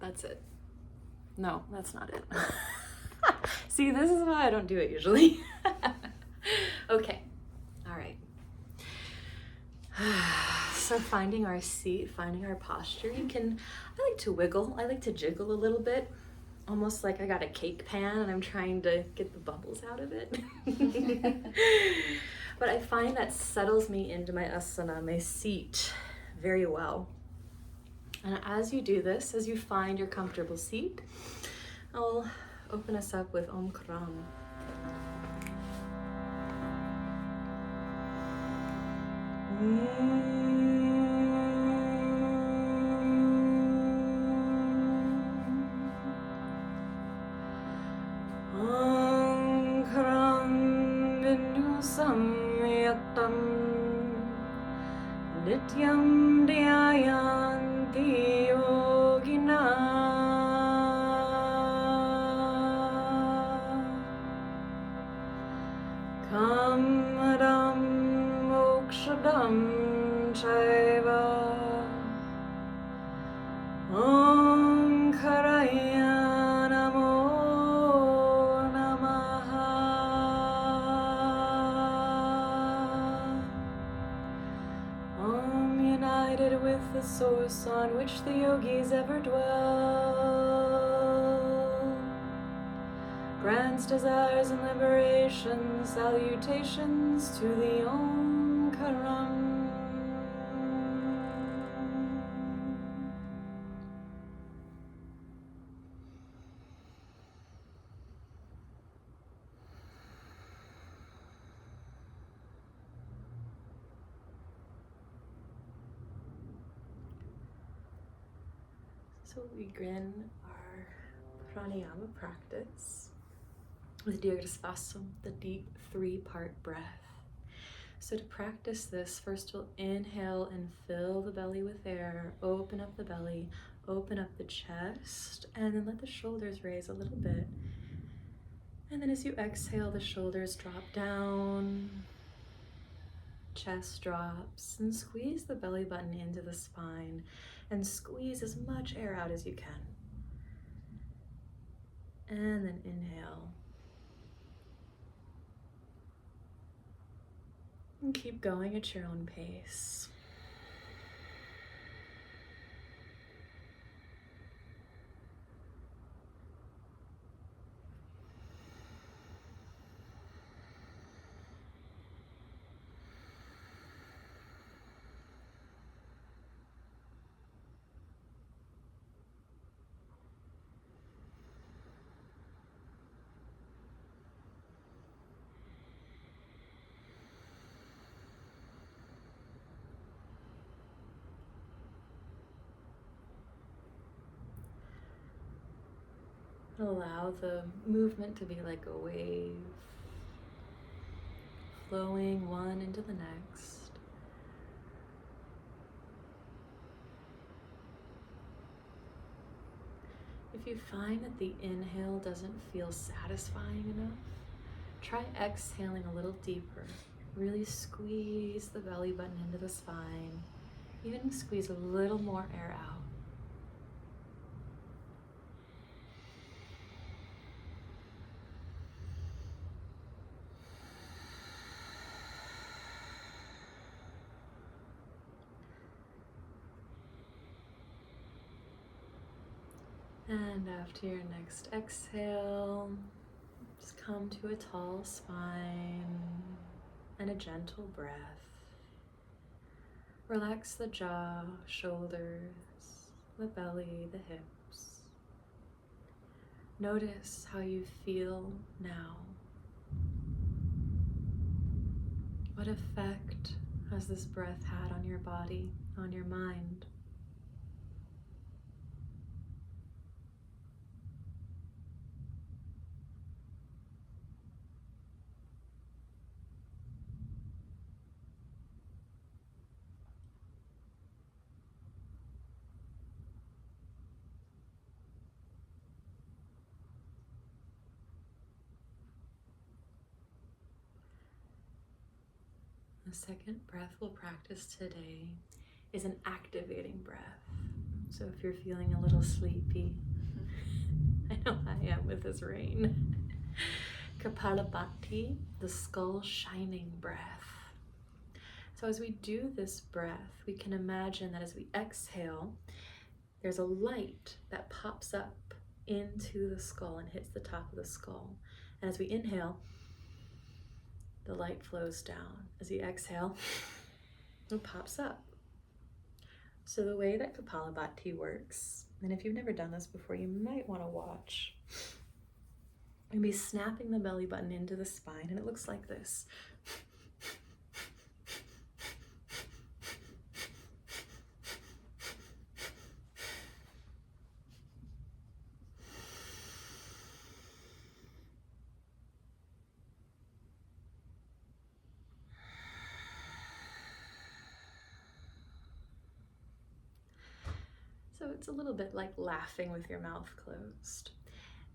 That's it. No, that's not it. See, this is why I don't do it usually. Okay, all right. So finding our seat, finding our posture, I like to wiggle, I like to jiggle a little bit, almost like I got a cake pan and I'm trying to get the bubbles out of it. But I find that settles me into my asana, my seat, very well. And as you do this, as you find your comfortable seat, I'll open us up with Om Karam. Om Karam Bindu Samyatam Nityam Dhyayanti Yogina Kamadam Mokshadam Chaiva Om Karaya Namo Namaha Om, united with the source on which the yogis ever dwell, grants desires and liberation, salutations to the Om Karam. So we begin our pranayama practice with Yoga Sutras, the deep 3-part breath. So to practice this, first we'll inhale and fill the belly with air, open up the belly, open up the chest, and then let the shoulders raise a little bit. And then as you exhale, the shoulders drop down, chest drops, and squeeze the belly button into the spine, and squeeze as much air out as you can. And then inhale. And keep going at your own pace. Allow the movement to be like a wave, flowing one into the next. If you find that the inhale doesn't feel satisfying enough, try exhaling a little deeper. Really squeeze the belly button into the spine. Even squeeze a little more air out. And after your next exhale, just come to a tall spine and a gentle breath. Relax the jaw, shoulders, the belly, the hips. Notice how you feel now. What effect has this breath had on your body, on your mind? The second breath we'll practice today is an activating breath. So if you're feeling a little sleepy, I know I am with this rain. Kapalabhati, the skull shining breath. So as we do this breath, we can imagine that as we exhale, there's a light that pops up into the skull and hits the top of the skull. And as we inhale, the light flows down. As we exhale, it pops up. So the way that Kapalabhati works, and if you've never done this before, you might want to watch. You'll be snapping the belly button into the spine, and it looks like this. So it's a little bit like laughing with your mouth closed.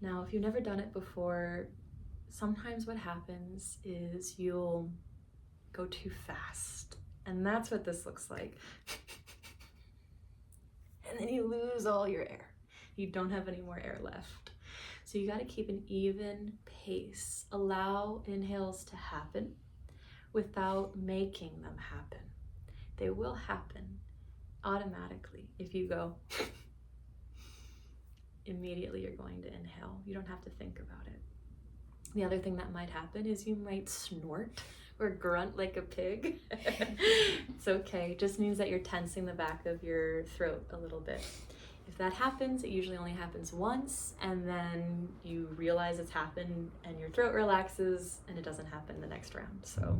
Now, if you've never done it before, sometimes what happens is you'll go too fast. And that's what this looks like. And then you lose all your air. You don't have any more air left. So you got to keep an even pace. Allow inhales to happen without making them happen. They will happen automatically. If you go, immediately you're going to inhale. You don't have to think about it. The other thing that might happen is you might snort or grunt like a pig. It's okay. It just means that you're tensing the back of your throat a little bit. If that happens, it usually only happens once, and then you realize it's happened and your throat relaxes and it doesn't happen the next round. So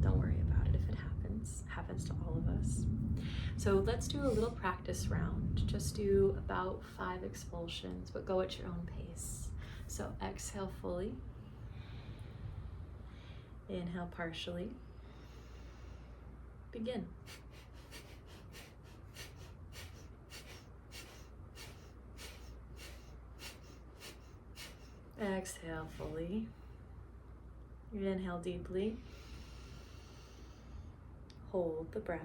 don't worry about it if it happens. It happens to all of us. So let's do a little practice round. Just do about 5 expulsions, but go at your own pace. So exhale fully. Inhale partially. Begin. Exhale fully. Inhale deeply. Hold the breath.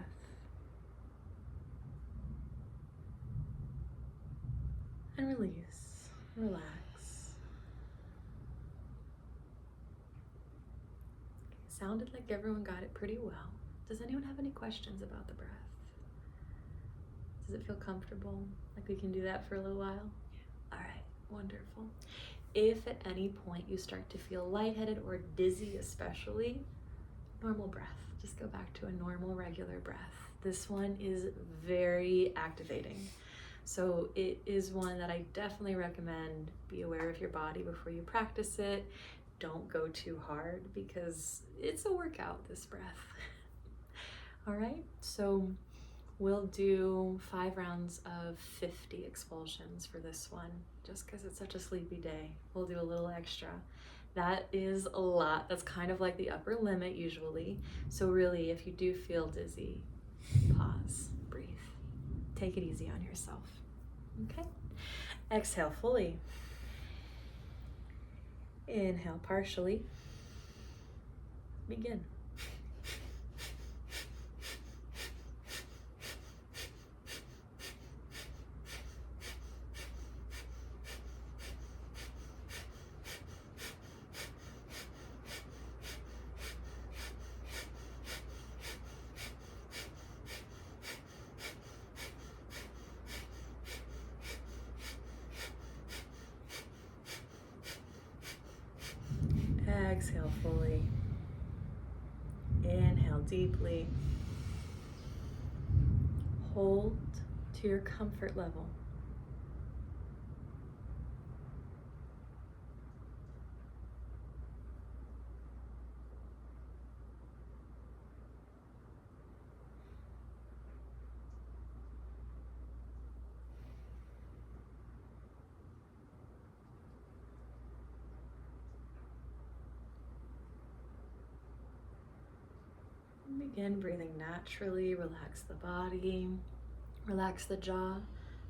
And release. Relax. Sounded like everyone got it pretty well. Does anyone have any questions about the breath? Does it feel comfortable? Like we can do that for a little while? All right, wonderful. If at any point you start to feel lightheaded or dizzy especially, normal breath. Just go back to a normal, regular breath. This one is very activating. So it is one that I definitely recommend. Be aware of your body before you practice it. Don't go too hard because it's a workout, this breath. All right, so we'll do 5 rounds of 50 expulsions for this one, just because it's such a sleepy day. We'll do a little extra. That is a lot. That's kind of like the upper limit usually. So really, if you do feel dizzy, pause, breathe. Take it easy on yourself. Okay? Exhale fully. Inhale partially. Begin. Exhale fully. Inhale deeply. Hold to your comfort level. Begin breathing naturally. Relax the body. Relax the jaw,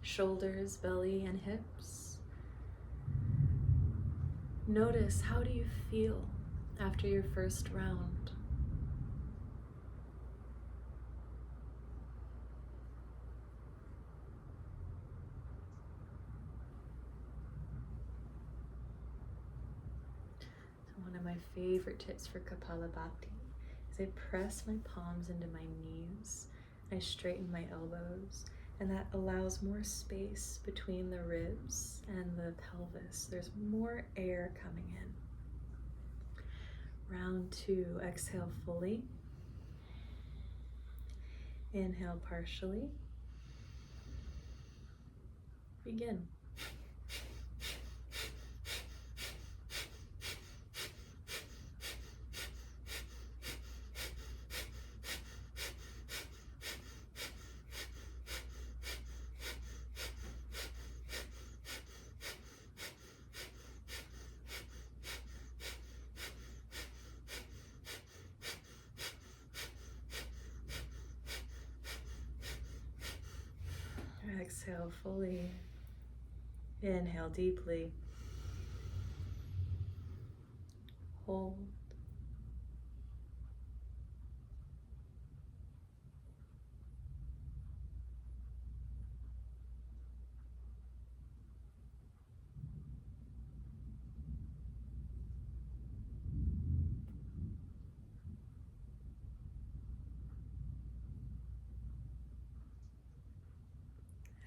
shoulders, belly, and hips. Notice, how do you feel after your first round? favorite tips for Kapalabhati is I press my palms into my knees, I straighten my elbows, and that allows more space between the ribs and the pelvis. There's more air coming in. Round 2, exhale fully. Inhale partially. Begin. Exhale fully. Inhale deeply. Hold.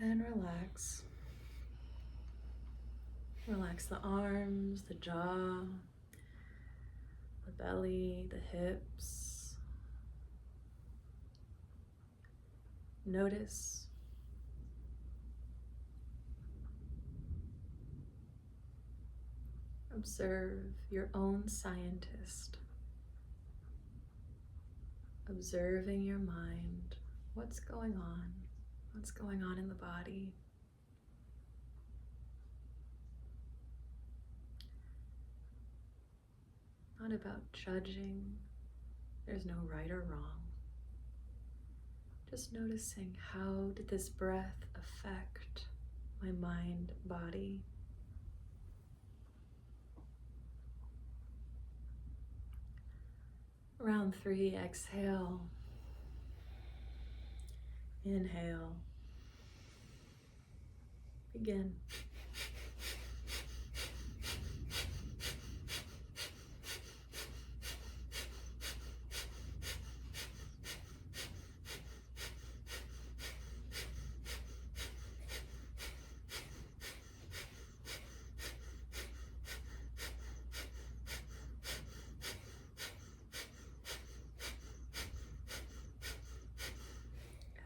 And relax. Relax the arms, the jaw, the belly, the hips. Notice. Observe your own scientist. Observing your mind. What's going on? What's going on in the body? Not about judging. There's no right or wrong. Just noticing, how did this breath affect my mind, body? Round 3, exhale. Inhale. Begin.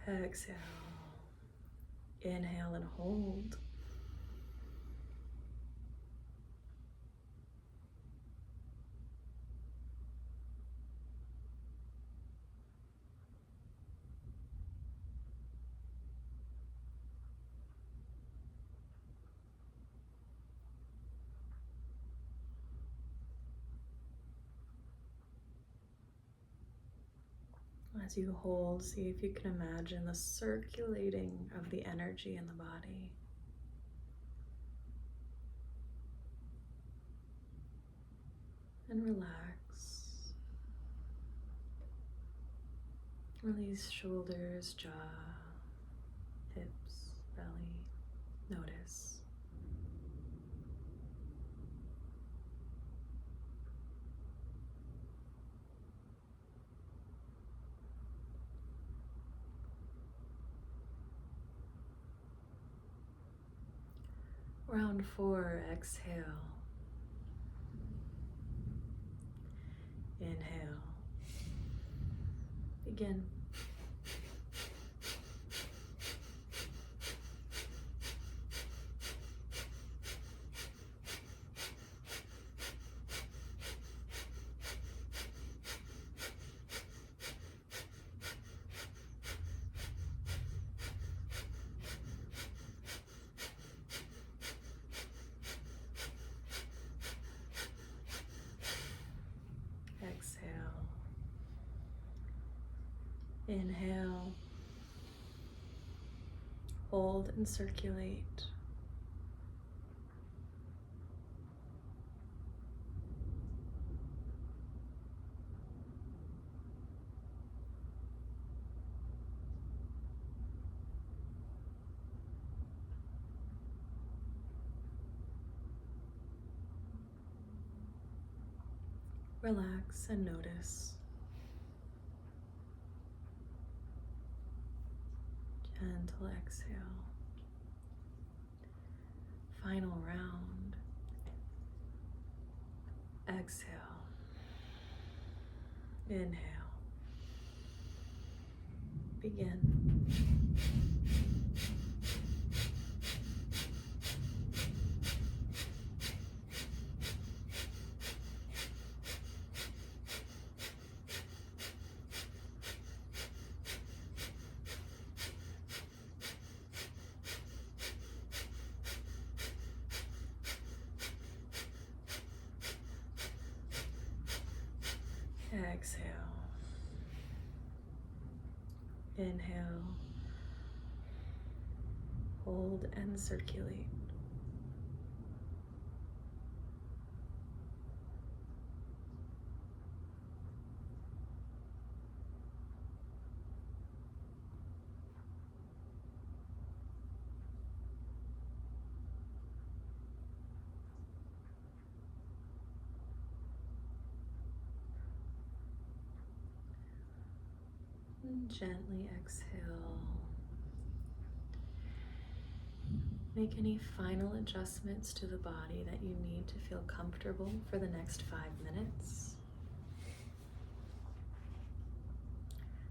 Exhale. Inhale and hold. As you hold, see if you can imagine the circulating of the energy in the body. And relax. Release shoulders, jaw, hips, belly. Notice. Round 4, exhale. Inhale. Begin. Exhale. Inhale. Hold and circulate. relax and notice. Gentle exhale. Final round. Exhale. Inhale. Begin. Exhale. Inhale. Hold and circulate. And gently exhale. Make any final adjustments to the body that you need to feel comfortable for the next 5 minutes.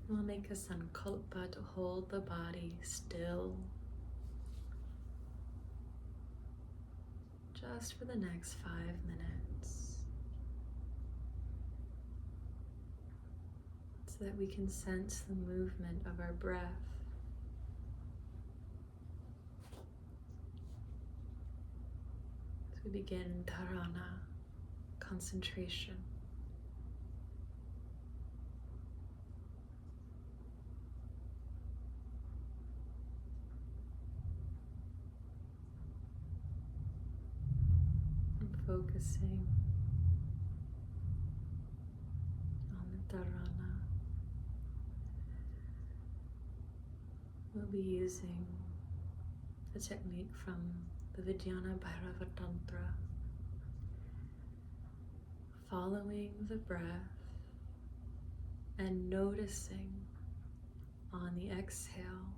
We'll make a sankalpa to hold the body still just for the next 5 minutes, so that we can sense the movement of our breath. We begin dharana, concentration. And focusing on the dharana. We'll be using a technique from the Vijnana Bhairava Tantra, following the breath and noticing on the exhale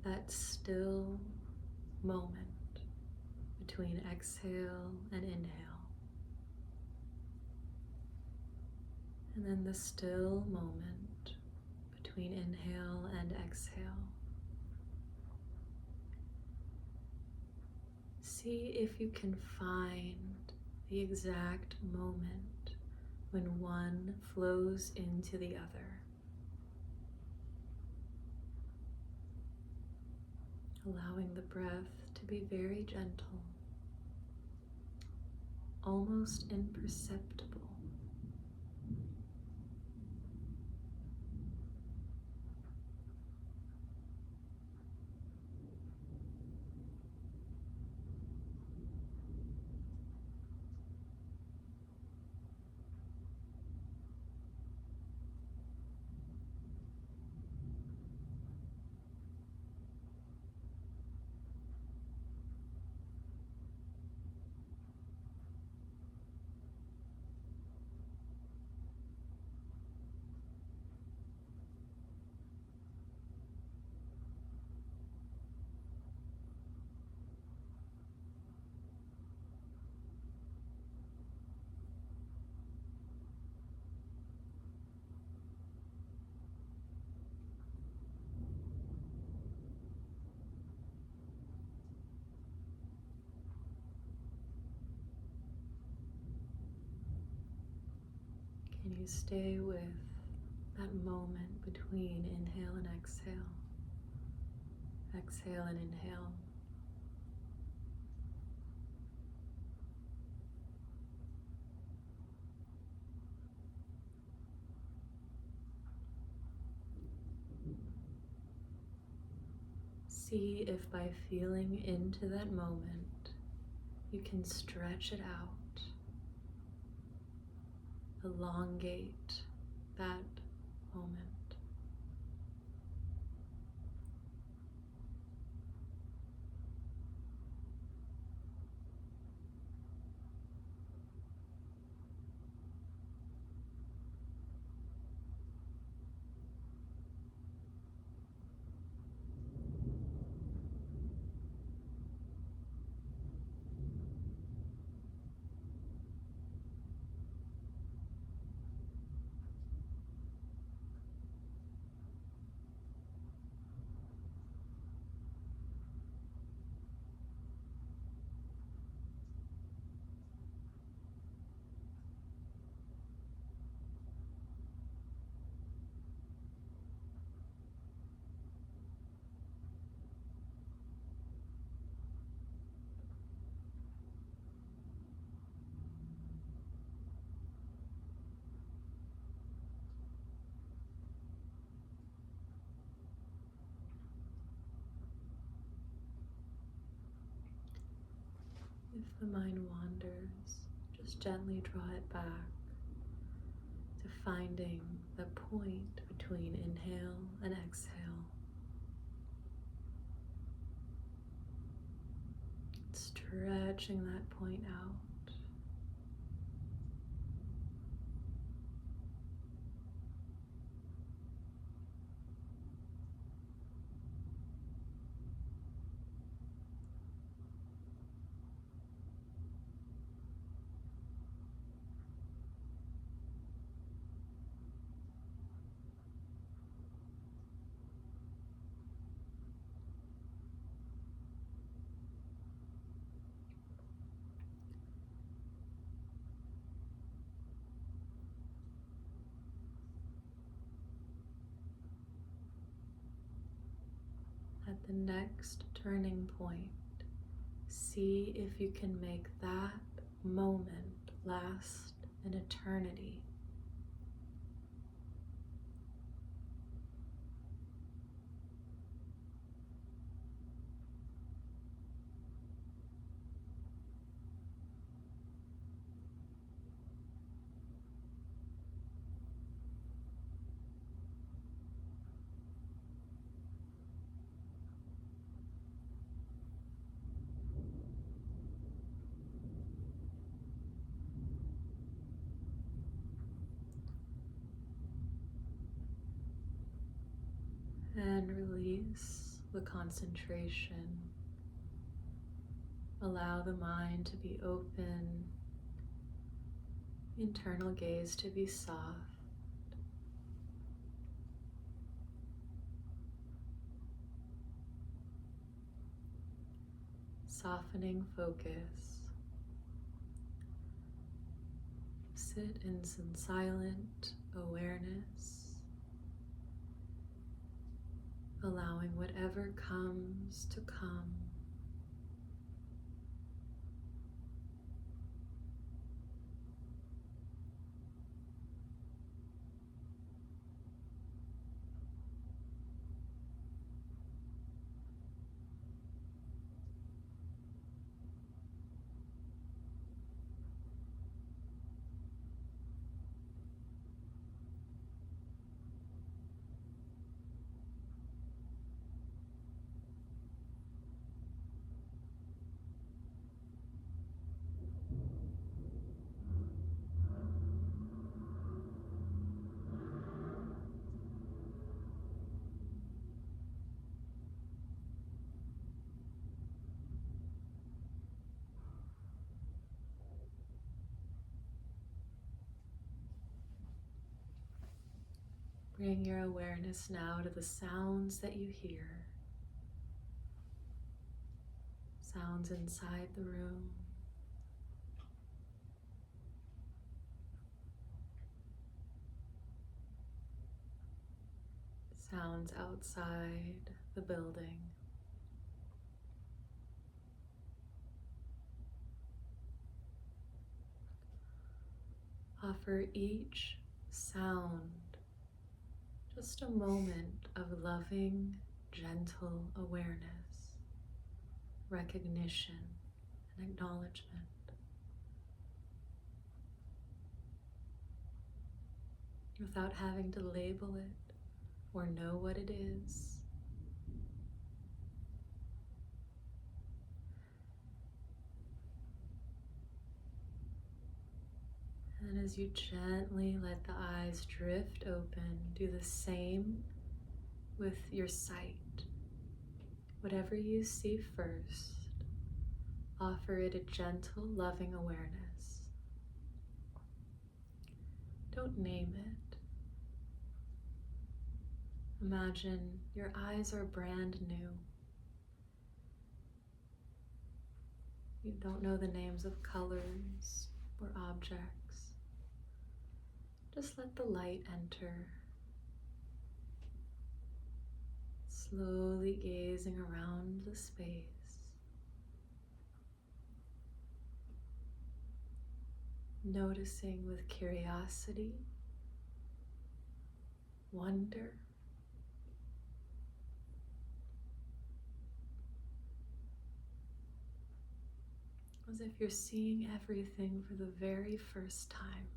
that still moment between exhale and inhale, and then the still moment between inhale and exhale. See if you can find the exact moment when one flows into the other. Allowing the breath to be very gentle, almost imperceptible. Can you stay with that moment between inhale and exhale? Exhale and inhale. See if by feeling into that moment, you can stretch it out. Elongate that moment. If the mind wanders, just gently draw it back to finding the point between inhale and exhale. Stretching that point out. At the next turning point, see if you can make that moment last an eternity. And release the concentration. Allow the mind to be open, internal gaze to be soft. Softening focus. Sit in some silent awareness, allowing whatever comes to come. Bring your awareness now to the sounds that you hear. Sounds inside the room. Sounds outside the building. Offer each sound just a moment of loving, gentle awareness, recognition, and acknowledgement. Without having to label it or know what it is. And as you gently let the eyes drift open, do the same with your sight. Whatever you see first, offer it a gentle, loving awareness. Don't name it. Imagine your eyes are brand new. You don't know the names of colors or objects. Just let the light enter. Slowly gazing around the space. Noticing with curiosity, wonder, as if you're seeing everything for the very first time.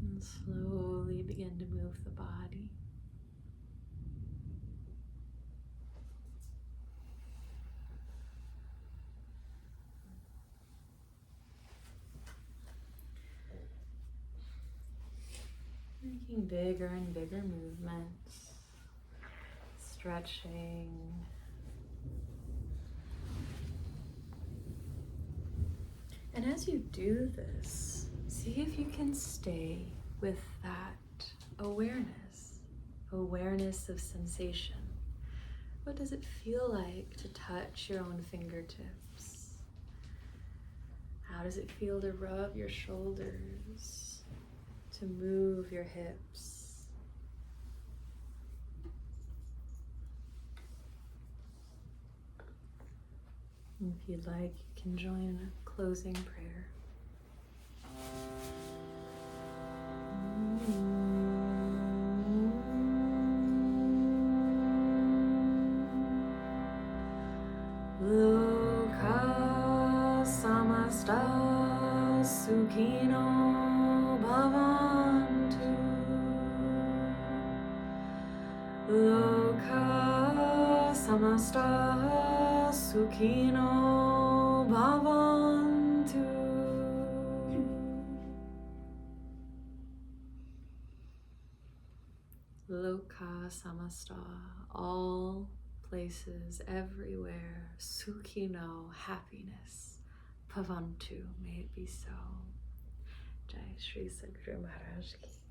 And slowly begin to move the body. Making bigger and bigger movements, stretching. And as you do this, see if you can stay with that awareness of sensation. What does it feel like to touch your own fingertips? How does it feel to rub your shoulders, to move your hips? And if you'd like, you can join in a closing prayer. Loka samasta sukhino bhavantu. Loka samasta sukhino bhavantu. Loka samasta, all places, everywhere, sukhino, happiness, bhavantu, may it be so. Jai Shri Sadguru Maharaj Ki.